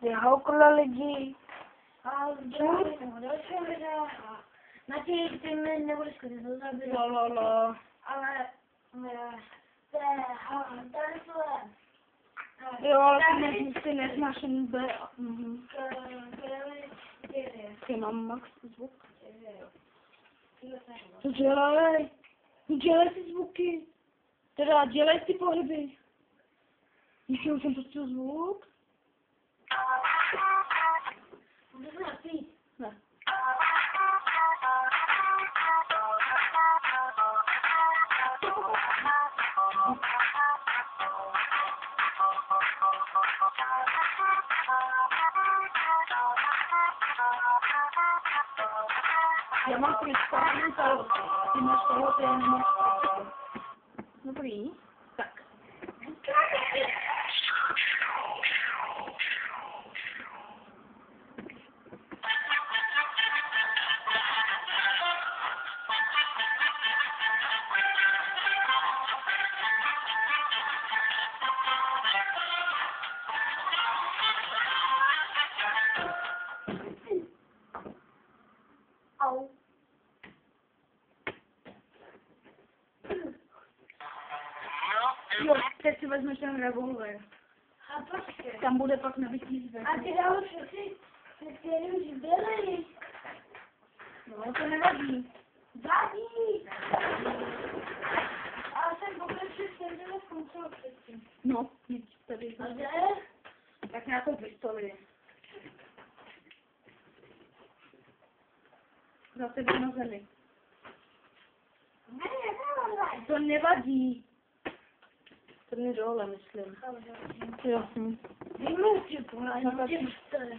Vyhouklo lidi. A dělali jsme ho dalšího videa a Matěj, ty mi nebudeš chodit do záběru. Lololo. Ale to je tancové. Jo, ale ty neznáš ani B. Ty mám max zvuk. To dělej. Dělej ty zvuky. Teda dělej ty pohyby. Ještě už jsem pustil zvuk. Ne. Já mám představu toho, ty máš toho, ty nemáš toho. Dobrý, tak. Au. Jo, teď si vezmeš ten revolver. A počkej. Tam bude pak nabitý zvěk. A ty další, ty už byly. No, to nevadí. Vadí. Ale jsem pokračil s tím, že skončil předtím. No, nic tady. A kde? Tak nějakou pistoli. Za tebe na zemi. Ne, ne, To nevadí. To mě dole, myslím. Jo. Víme si pohled, těžce.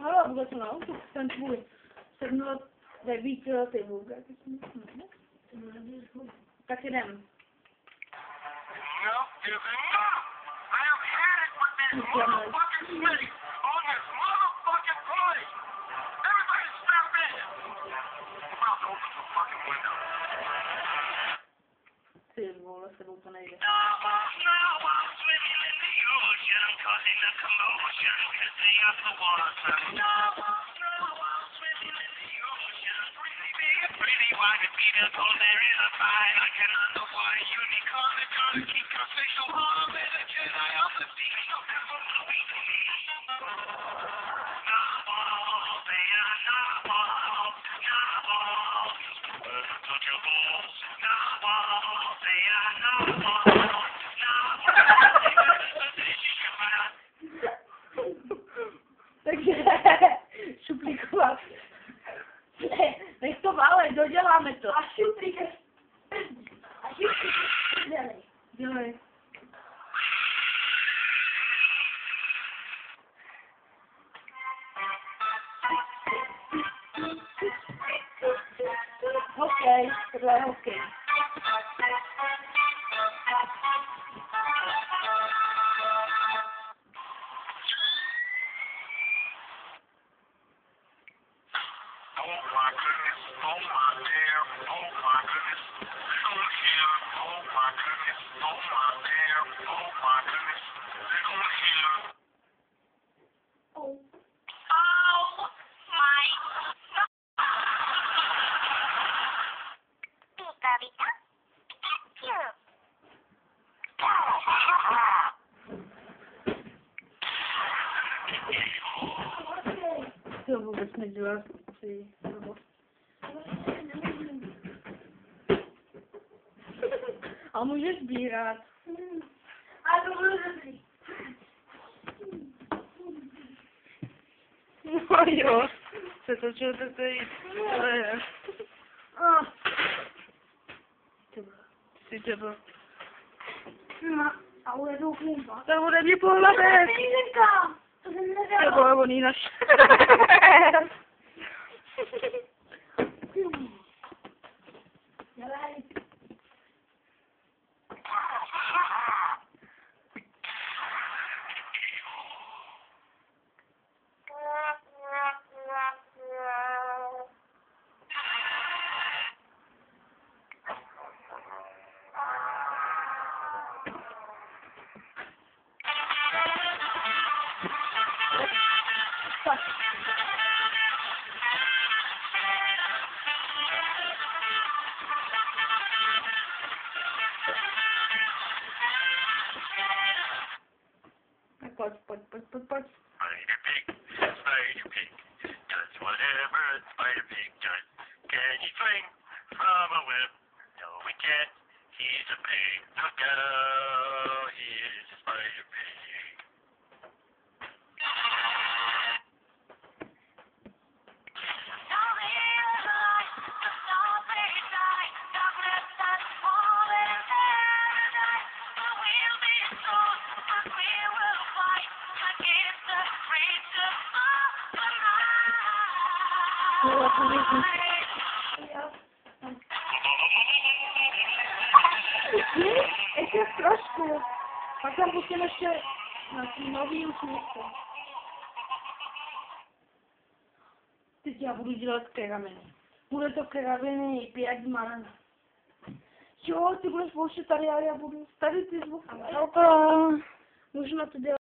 Hele, bude to na auto. Ten tvůj 9letý vůbec. Tak jdem. Ty vole, sebou to nejde. Takže šuplíkovat. Nech to vále, doděláme to. A šuplík. A šuplík. Dělej. Dělej. Hokej, tohle je hokej. To vůbec nedělá si nebo. A můžeš sbírat. A to bylo dobrý. No jo, se točil to tady. Si těba. No, a ujedu klumba. To bude mě pohlavek. Penízenka! To jsem nevěděla. Nebo je on jí naš. Dělej. pojď. Spider Pig does whatever a Spider Pig does. Can he swing from a web? No, he can't. He's a pig. Look out, he is Spider Pig. Ještě trošku. Pak tam pustím ještě nový usměrky. Teď já budu dělat keraminy. Bude to keraminy 5 man. Jo, ty budeš pouštět tady, ale já budu tady ty zvuky. Můžeme to dělat.